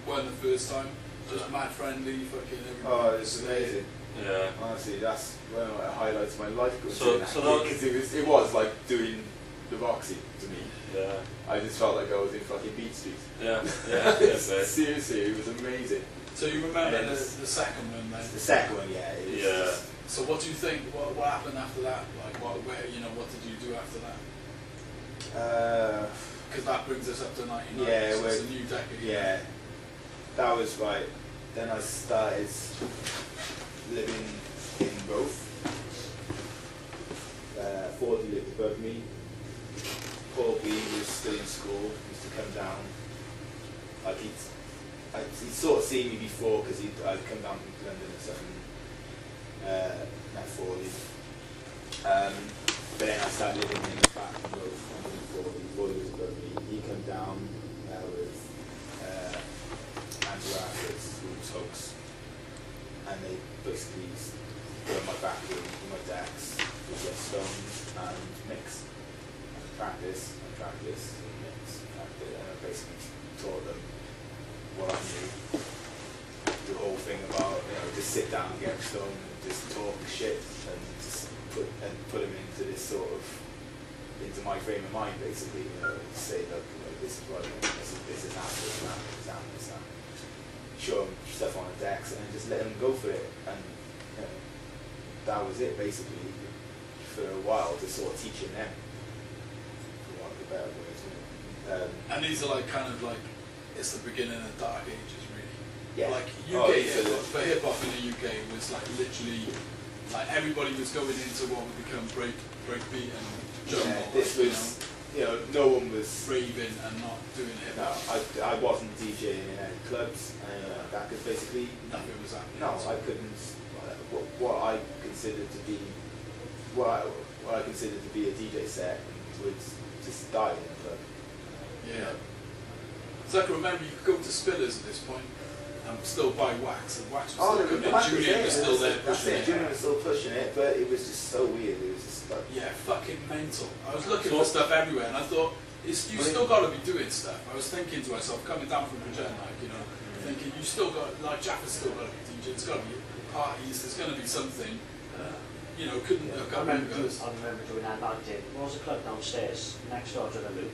one the first time, just mad friendly, fucking everybody. oh, it's amazing. Yeah. Honestly, that's one of the highlights of my life. Going So- to that so that- because it was like doing the Roxy to me. Yeah. I just felt like I was in fucking Beat Street. Yeah. Yeah. Yes, Seriously, it was amazing. So you remember And the it's- second one then? The second one, yeah. It was Yeah. just- So what do you think? What happened after that? Like what did you do after that? Because that brings us up to 99. Yeah, so it's a we're- new decade. yeah, that was right. Then I started living in both. 40 lived above me. Paul B was still in school, used to come down. Like he'd sort of seen me before because I'd come down from London or something. Met 40. But then I started living in the back in both. 40 was above me. He come down with Andrew Arthur's, who was Hooks. And they basically go in my back room, in my decks, we get stones and mix. And practice, and practice, and mix, and practice. And I basically taught them what I knew. The whole thing about, just sit down and get a stone and just talk shit and just put them into this sort of into my frame of mind, basically, you know, say, look, you know, this is what I want, this is that, this is that, this is that, this is that. Show them stuff on the decks and then just let them go for it. And you know, that was it, basically, for a while, just sort of teaching them, for want of a better word. And these are like kind of like, it's the beginning of dark ages, really. Yeah. Like UK so for hip hop in the UK was like literally, like everybody was going into what would become breakbeat and jungle. Yeah, this was, you know, no one was raving and not doing hip No, hop. I wasn't DJing in any clubs, and that could basically. Nothing was happening. No, I couldn't. What I considered to be, what I considered to be a DJ set would just die in a club. Yeah. So I can remember you could go to Spillers at this point and still buy wax, and wax was still coming in. Julian was still there pushing it. Julian was still pushing it, but it was just so weird. It was just like. Yeah, fucking mental. I was looking for stuff everywhere, and I thought, you still got to be doing stuff. I was thinking to myself, coming down from Bridget, like, you know, thinking, you still got, like, Jaffa's still got to be DJ, it's got to be parties, there's going to be something. You know, couldn't have I got remember doing that night in, what was the club downstairs, next door to the loop,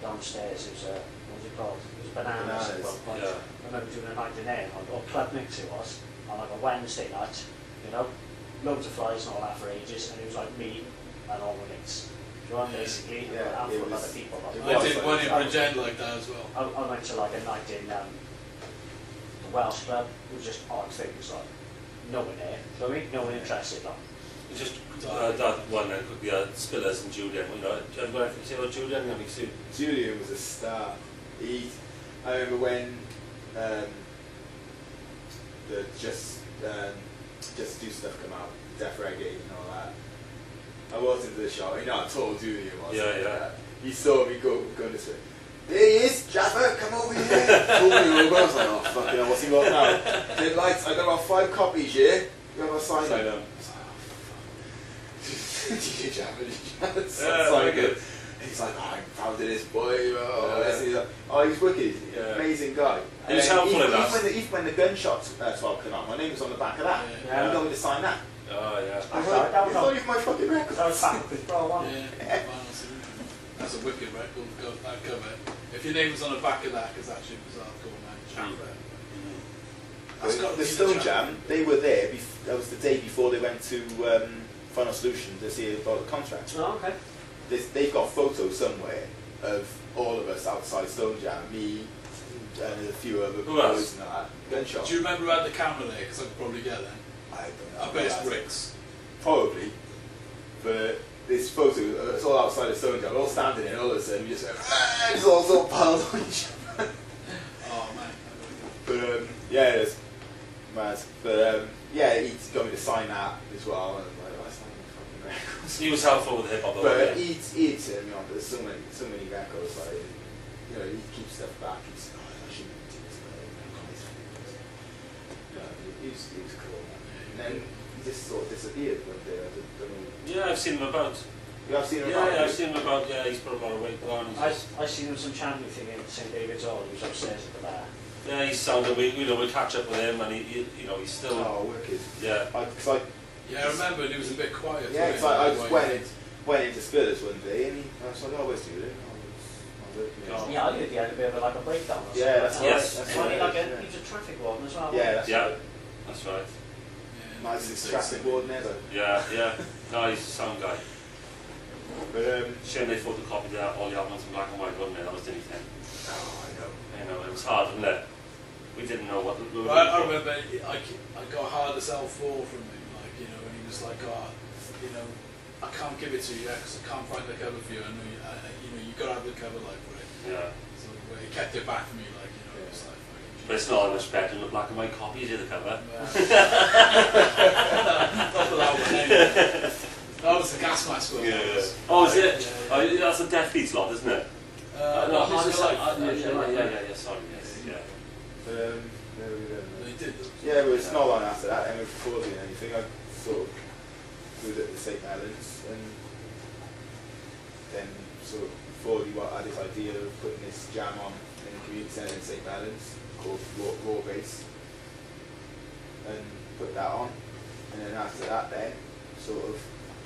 downstairs, it was what was it called? It was Bananas. Yeah. I remember doing a night in there, or club mix it was, on like a Wednesday night, you know, loads of flies and all that for ages, and it was like me and all the mates. Do you know, basically, Yeah, a handful of it was- other people. I did one in Bridget like that as well. I went to like a night in the Welsh club, it was just odd things, like, no one there, do you know what I mean? No one interested, like. It's just that one then could be Spillers and Julian. You know, do you have anything to say about Julian? I mean, Julian was a star. I remember when the Just Do Stuff come out, Def Reggae and all that. I walked into the shop, you know how tall Julian was. Yeah. He saw me go this way. There he is, Jaffa, come over here. Pulled me over, I was like, oh fucking hell, what's he got now? Said, lights, I got about 5 copies here. You have a sign up. DJ Jaffa, sign good. He's like, oh, I'm proud of this boy. Oh, he's wicked. Yeah. Amazing guy. He was helpful in that. Even when the gunshot 12 came out, my name was on the back of that. Yeah. I'm going to sign that. Oh yeah. I was like, it's not even my fucking record. That was back with Bro One. Yeah, that's a wicked record, that cover. If your name was on the back of that, because actually it was hardcore, man. Jaffa. That's got to The be Stone Jaffa. Jam, they were there, that was the day before they went to Final Solution to see about the contract. Oh, okay. They've got photos somewhere of all of us outside Stone Jam, me and a few other Who else? boys and that. Gunshot. Do you remember who had the camera there? Because I could probably get them. I don't know. I bet it's Bricks. Probably. But this photo, it's all outside of Stone Jam, we're all standing there, and all of a sudden we just go, it's all sort of piled on each other. Oh man. But yeah, it's mad. But yeah, he's got me to sign that as well. And I'm like, that's not my fucking records. He was helpful with hip hop. But he'd turn me on. There's so many records. Like, you know, he'd keep stuff back. He'd say, oh, I shouldn't do this. But I've got these records. You know, he was cool. And then he just sort of disappeared one day. I don't know. Yeah, I've seen him about. You have seen him? Yeah, I've seen him about. Yeah, he's put a lot of weight on. I seen him some charity thing in St David's Hall. He was upstairs at the bar. Yeah, he's sounded. We catch up with him, and he you know, he's still. Oh, wicked. Yeah. Yeah, I remember, and he was a bit quiet. Yeah, wasn't I he? just went into Spillers one day, and I was like, oh, where's Julian? Yeah, I heard he had a bit of a breakdown or something. Yeah, that's right. Yes. That's Well, right. he was a traffic warden as well. Yeah, that's Yeah. right. That's right. Yeah, Nicest traffic warden ever. Yeah. No, he's a sound guy. But Shame they photocopied all the albums in black and white, wasn't it? That was the only thing. oh, I know. You know, it was hard, wasn't it? We didn't know what. Well, I remember I got hard as L4 from him, like, you know, and he was like, oh, you know, I can't give it to you because I can't find the cover for you. I know you got to have the cover like for it. Yeah. So he kept it back for me, like, you know, it was like fucking. But it's not much better than the black and white copies of the cover. Not for that one, anyway. That was the gas mask one. Yeah. Oh, is it? Yeah. Oh, that's a Death Beats lot, isn't it? No, Hard this is Life. like, Yeah. Sorry, yes. Yeah. There we go. They did. Yeah, but it's not long after that, and before doing anything, I sort of moved up to St. Helens, and then sort of before I had this idea of putting this jam on in the community centre in St. Helens called Raw Bass, and put that on, and then after that, then sort of.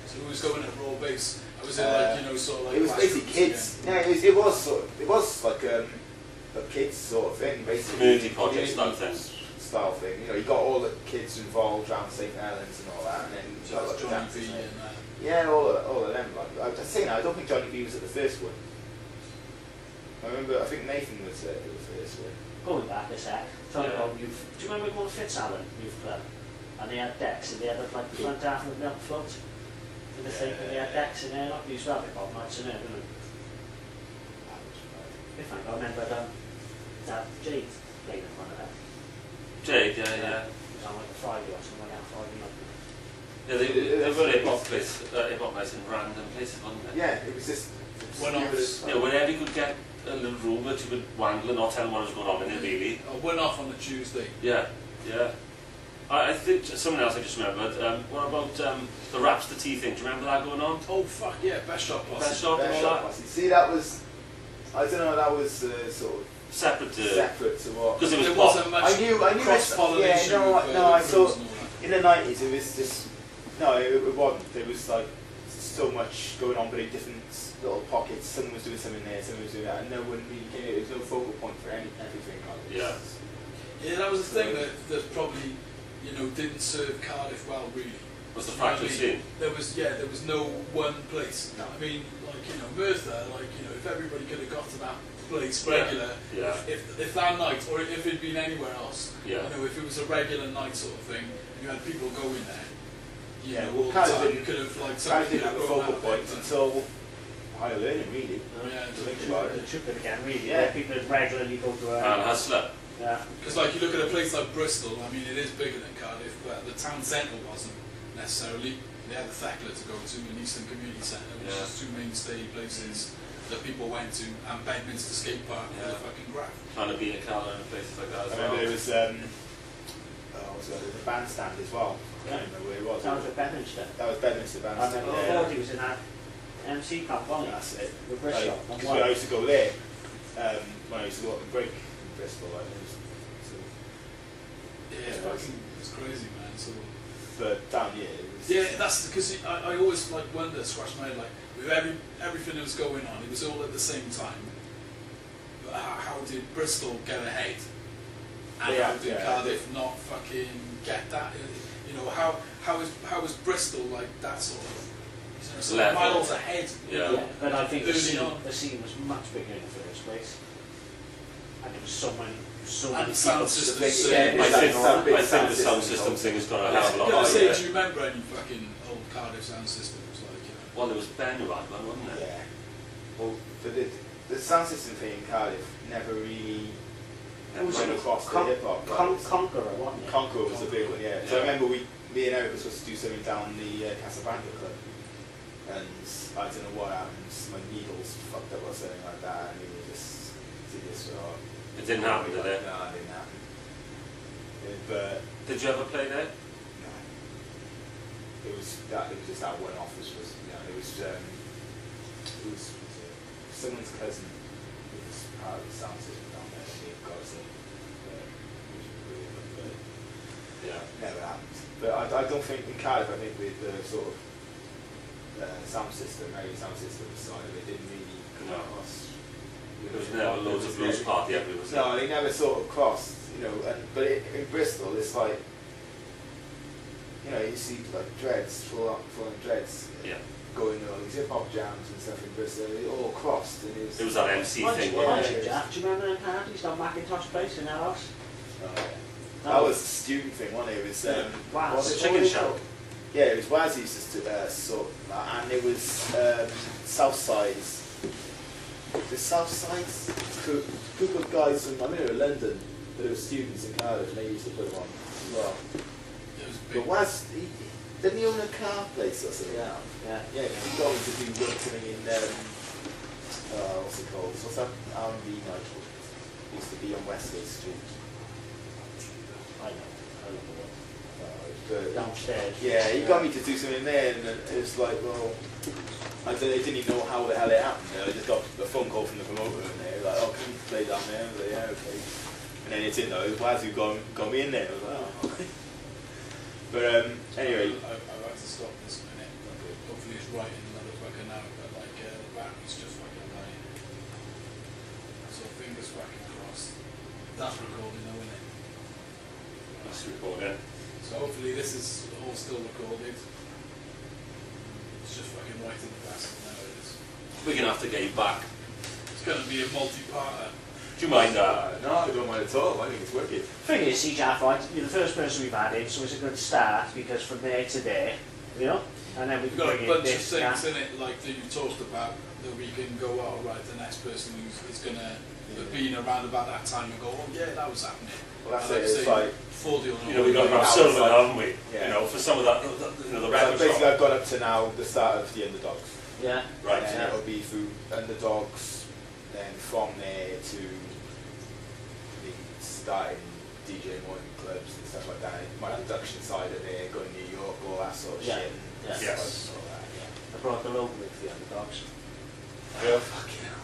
So who was going at raw bass? Was it like, you know, sort of like... It was basically kids. Yeah, it was like a kids sort of thing, basically. Community project style thing. Style thing. You know, you got all the kids involved around St. Helens and all that, and then you got like the Johnny dancers B and and that. yeah, all of them. Like, I was saying, I don't think Johnny B was at the first one. I think Nathan was at the first one. Going back a sec, talking about youth. Do you remember going to Fitzallen Youth Club? And they had decks, and they had like the front half of the milk float. And the thing, and they had decks in there, like they used to have it about nights in there, didn't they? If I remember that Jade played in front of that. Jade, yeah. It was on like a Friday or something like that, Friday night. Yeah, they were hip hop nights in random places, wasn't they? Yeah, it was just. One-offs. Yeah, whenever you could get a little room that you could wangle and not tell them what was going on in it, really. I went off on a Tuesday. Yeah. I think something else I just remembered. What about the Raps the Tea thing? Do you remember that going on? Oh fuck yeah, Best Shot Posse. Best Shot and all that? See, that was. I don't know. That was sort of Separate to what. because it was There pop. wasn't much I knew cross-pollination. Yeah, no, I saw. and all that. In the 90s, it was just no, it wasn't. There was like so much going on, but in different little pockets. Someone was doing something there, someone was doing that, and no one really came. There was no focal point for everything. Like, Yeah. Yeah, that was the thing that probably, you know, didn't serve Cardiff well, really. Was the You know what I fractal mean? scene? There was no one place. No. I mean, like, you know, Merthyr, like, you know, if everybody could have got to that place Yeah. regular, Yeah. if that night, or if it'd been anywhere else, Yeah. you know, if it was a regular night sort of thing, and you had people going there, you Yeah, know, well, all the Cardiff time, you didn't- could have, like, Kind somebody of could didn't have have a grown focal out point of it. until higher learning, really. Yeah, Think about it. The trip again, really. Yeah. Yeah. People that regularly go to And Hustler. Yeah. because like you look at a place like Bristol, I mean it is bigger than Cardiff, but the town centre wasn't necessarily. They had the Thekla to go to, and Eastern Community Centre, which Yeah. is two mainstay places that people went to, and Bedminster Skate Park Yeah. was a fucking graph. Trying to be a colour and places like that as I remember well. there was the bandstand as well. I can't remember where it was. That was at Bedminster. That was Bedminster I bandstand. remember Yeah. he was in that MC camp, wasn't he? That's it. With Bristol. on Because one. I used to go there when I used to go up and break in Bristol. Yeah, it's crazy, man. So But down here, it was. yeah, that's because I always like wonder, scratch my head, like with everything that was going on, it was all at the same time. But how did Bristol get ahead? And Yeah, how did yeah. Cardiff not fucking get that? You know, how was Bristol like that sort of, you know, sort of Level. miles ahead? You Yeah. know, Yeah, but I think the early scene, on. the scene was much bigger in the first place. And there was so many And people. sound the systems. big- so- yeah, I it's think, that big I think the sound sound system thing has got I a hell was of a lot gonna higher. say, do you remember any fucking old Cardiff sound systems? Like, you know? Well, there was Ben who had one, wasn't there? Yeah. Well, but the sound system thing in Cardiff never really went across the hip hop. Conqueror, wasn't it? Conqueror was a big one, yeah. So I Yeah. remember me and Eric were supposed to do something down the Casablanca Club, and I don't know what happened. My needles fucked up or something like that, and we were just did this. It didn't happen, did it? No, it didn't happen. But Did you ever play there? no, it was just that one off, which was it was someone's cousin who was part of the sound system down there. And he got us in, which was brilliant, but Yeah. never happened. But I don't think in Cardiff, I think with the sort of sound system, area sound system side of it, didn't really come No. across. There was never loads of blues party everywhere. was there? No, they never sort of crossed, but in Bristol, it's like, you see like dreads, full on dreads, Yeah. going to all these hip hop jams and stuff in Bristol. They all crossed, and It was that MC thing, Yeah. wasn't it? Jack, do you remember them parties down Macintosh Place in our house? Oh, yeah. That was a student thing, wasn't it? It was Wow. what's The it chicken called? shack. Yeah, it was Waz used to sort of, and it was Southside's. The Southside's group of guys from, I mean, they were in London, but it was students in Cardiff, and they used to put them on as well. It was But big. Waz, didn't he own a car place or something? Yeah, yeah. Yeah, he got me to do work something in, what's it called? What's that R&B night? Used to be on Westgate Street. I know the one. But Downstairs. yeah, he got me to do something there, and it was like, well, I didn't even know how the hell it happened. I just got a phone call from the promoter, and they were like, "Oh, can you play down there?" I was like, "Yeah, okay." And then it didn't know. It was Waz who got me in there. I was like, "Oh." Okay. But anyway, I've had to stop this minute. Hopefully it's right in another fucking hour. That's recording though, isn't it? That's recording. So hopefully this is all still recorded. It's just fucking right in the past. Now it is. We're going to have to get you back. It's going to be a multi-parter. Do you mind No, I don't mind at all. I think it's wicked. Thing is, see, Jaffa, right, you're the first person we've had in, so it's a good start because from there to there, you know, and then we We've can got bring a in bunch of this, things that. in it, like that you talked about, that we can go, oh right, the next person who's going to have been around about that time and go, oh yeah, that was happening. Well, that's And it. like It's say, like, 40 or You know, we've got to have Hours, silver, like- haven't we? yeah. You know, for some of that, you know, the so record basically, shop. I've got up to now the start of the underdogs. Yeah. Right. And then it'll be through underdogs, then from there to me starting DJing more in clubs and stuff like that. My production side of it, going to New York, all that sort of Yeah. shit. Yeah. Yes. All that, yeah. I brought the logo with the underdogs. Yeah, fucking hell.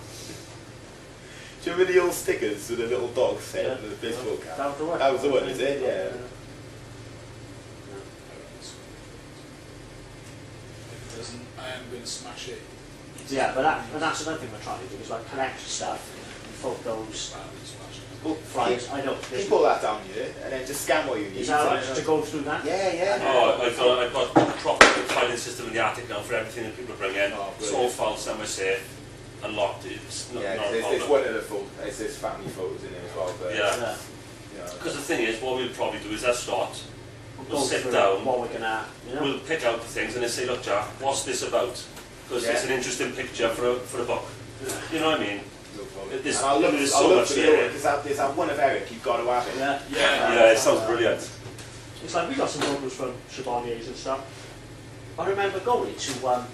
Do you remember the old stickers with the little dog set on the baseball cap? That was the one. That was the one, is it? Yeah. If it doesn't, I am going to smash it. Yeah, but that's another thing we're trying to do, is like collect stuff, photos, Smash it. Well, flyers, I know. keep all that down here and then just scan what you need. Is that right, to go through that? Yeah, yeah. Oh, I've got a proper filing system in the attic now for everything that people bring in. Oh, It's all filed somewhere safe and locked. It's not, Yeah, not a it's problem. one of the photos. It's this family photos in there as well. But, Yeah. Yeah. you know, Because the thing is, what we'll probably do is let's start. We'll Go sit through down. what we're gonna, you know? We'll pick out the things and then say, look, Jack, what's this about? Because it's an interesting picture for a book. You know what I mean? no problem. There's- And I'll look, there's I'll so look much for the there. other because there's that one of Eric. You've got to have it. Yeah. Yeah. Yeah, it sounds brilliant. It's like we got some logos from Chevaliers and stuff. I remember going to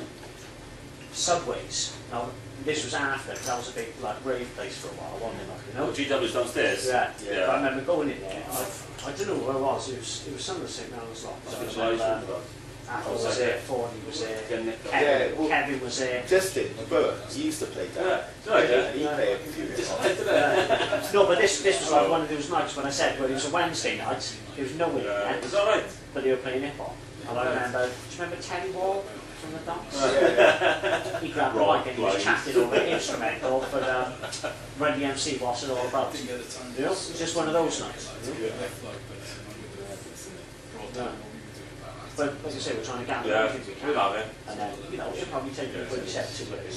Subways. Now this was after, because that was a big like rave place for a while, wasn't it? Like, you know? Oh, GW's downstairs. Yeah. Yeah. But I remember going in there. I don't know where it was. It was some of the St. Mel's lot. That's I what I remember about. Apple was there, Forney was there, Getting it done. Kevin, Yeah, well- Kevin was there. Justin, my brother, he used to play that. Yeah. Right, yeah. And he played a few Just bits. into there. No, but this was like one of those nights when I said, well, it was a Wednesday night. There was no one in Yeah. there, Is that right? but they were playing hip hop. And I remember, do you remember Terry Wall from the Docks? Yeah. He grabbed the Rock mic and he was lines. chatting over an instrumental for Run DMC, what's it all about? Didn't get the time. You know, it's just one of those nights. You know? But like I say, we're trying to gather Yeah, everything we can. we'll have it. And then, you know, it'll probably take you 27 to it,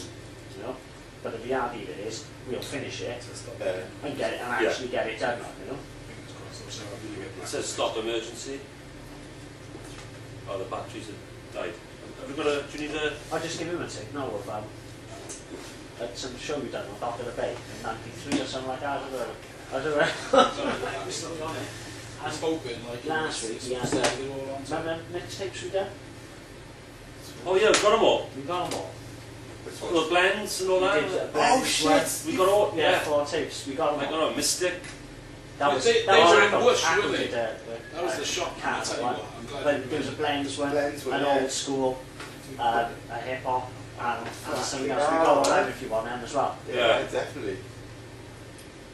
you know. But the reality of it is, we'll finish it and get it and Yeah. actually get it done, you know. It says stop emergency. Oh, the batteries have died. Have we got a, do you need a... I'll just give him a take now of at some show we done on Dock of the Bay in 93 or something like that. I don't know. I was hoping, like, Last week, he had remember the mixtapes we done? Oh yeah, we've got them all. We got them all. All the blends and all We that. did a blend as well. We got all, Yeah, yeah. 4 tapes. We got I them all. got a Mystic. That was They that was were in Apple. Bush, Apple weren't they? did That was the shock, cat I'll tell you one. what, I'm glad But you there was a blends one, Blends one, an yeah. old school, a hip hop, and something else. We got all them if you want them as well. Yeah, definitely.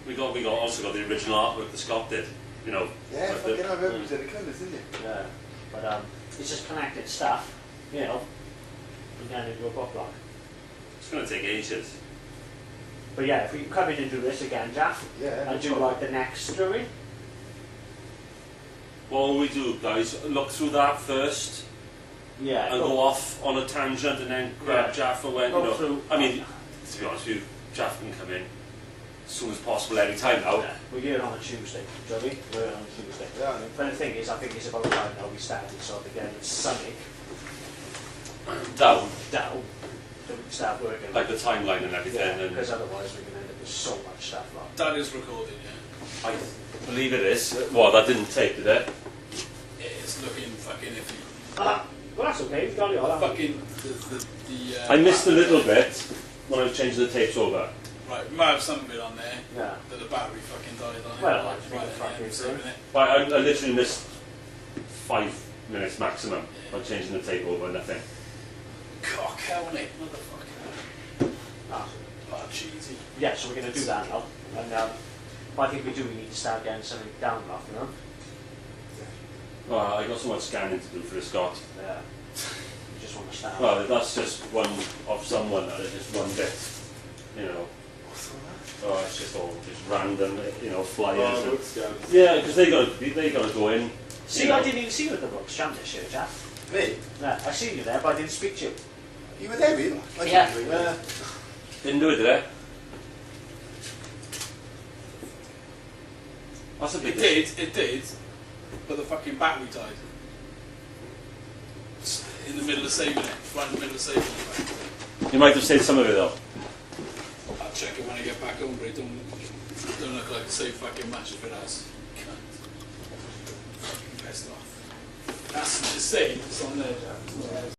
We also got the original artwork that Scott did. You know. Yeah, like the- fucking I remember it was in the colours, didn't you? Yeah. But it's just connected stuff, you know, and then into a book like. It's going to take ages. But yeah, if we come in and do this again, Jack, Yeah. and do like the next story. What will we do, guys? Look through that first Yeah. and go off on a tangent and then grab Yeah. Jaffa when, you Go know. through. I mean, to be honest with you, Jaffa can come in as soon as possible any time now. Yeah, we're here on a Tuesday, do you know what I mean? We're here on a Tuesday. Yeah, But the thing is, I think it's about time now we started sort of getting sunny Down, down, so we can start working. like the timeline and everything. Yeah, And because otherwise we're going to end up with so much stuff like. That is recorded, yeah. I believe it is. Well, that didn't take, did it? It's looking fucking iffy. Well, that's okay, we've got it all. Fucking I missed a little bit when I was changing the tapes over. Right, we might have some bit on there Yeah. that the battery fucking died on it. Well, like, I think right the at fucking the end, thing. isn't it? But I literally missed 5 minutes maximum by changing the tape over and nothing. Cock, hell, Nick, motherfucker. Ah. Oh, cheesy. Yeah, so we're going to do that now. And but I think we need to start getting something down off, you know? Well, I got so much scanning to do for the Scott. Yeah. We just want to start. Well, that's just one of someone, that is just one bit, you know. What's all that? Oh, it's just all just random, you know, flyers. Oh, and- looks scams. yeah, because they got to go in. See, you I know. didn't even see you at the Brooks Jam this year, Jack. Me? No, I seen you there, but I didn't speak to you. You were there, were you? I Yeah. didn't really. Didn't do it, did I? That's a big It did, but the fucking battery died. In the middle of saving it, right in the middle of saving it. You might have saved some of it though. I'll check it when I get back home, but it don't look like it saved fucking much if it has. Fucking pissed off. That's the same, it's on there, Jack.